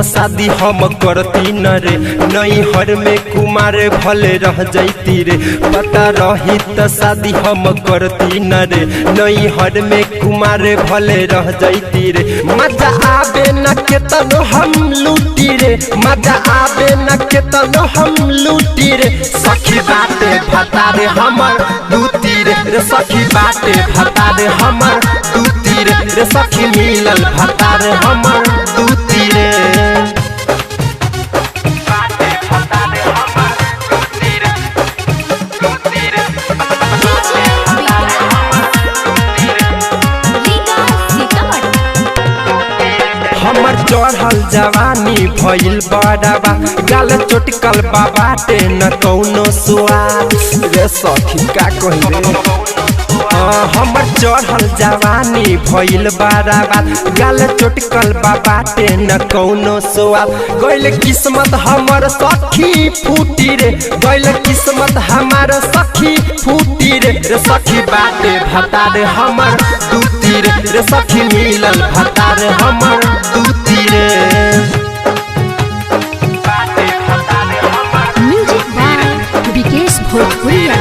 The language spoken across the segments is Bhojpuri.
शादी हम करती न रे, नई हर में कुमार भले रह जैती रे। पता रही त शादी हम करती न रे, नई हर में कुमार भले रह जैती रे। मजा आवे न केतनो हम लूटी रे, मजा आवे न केतनो हम लूटी रे। सखी बाटे भतारे हमर दूती रे, सखी बाटे भतारे हमर दूती रे, सखी मिलल भतारे हमर दूती रे। हमर चढ़ल जवानी भइल बड़ाबा, गाल चोटकल बाटे न कौनो स्वाद रे। सखी का कही रे, हमर चढ़ल जवानी भइल बड़ाबा, गाल चोटकल बाटे न कौनो स्वाद। गइल किस्मत हमर सखी फूटी रे, गइल किस्मत हमर सखी फूटी रे। सखी बाटे भतारे हमर दूती रे, सखी मिलल भतारे हमर दूती रे। म्यूजिक बाय विकेश भोजपुरिया।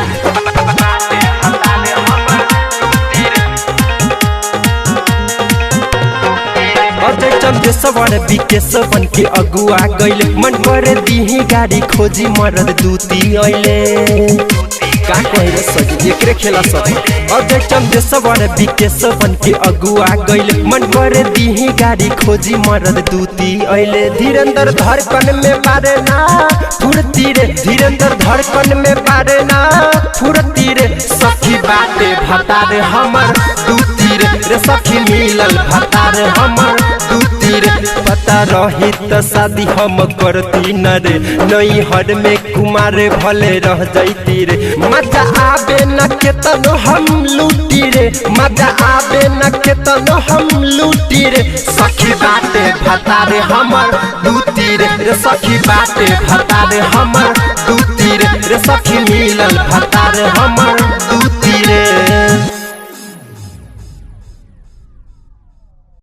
अजय चंदेश्वर विकेश बन के अगुआ गइले, मन करे दीही गाड़ी खोजी मरद दूती अइले। का कहे रे सखी एकरे खेला सखी। अजय चंदेश्वर विकेश बन के अगुआ गइले, मन करे दीही गाड़ी खोजी मरद दूती अइले। धीरेन्द्र धड़कन में पारे ना फुर्ती रे, धीरेन्द्र धड़कन में पारे ना फुर्ती रे। सखी बाटे भतारे हमर दूती रे, सखी मिलल भतारे हमर दूती रे। पता रही त शादी हम करती न रे, नई हर में कुमार भले रह जैती रे। मजा आवे न केतनो हम लूटी रे, मजा आवे न केतनो हम लूटी रे। सखी बाटे भतारे हमर दूती रे, सखी बाटे भतारे हमर दूती रे, सखी मिलल भतारे हमर दूती रे।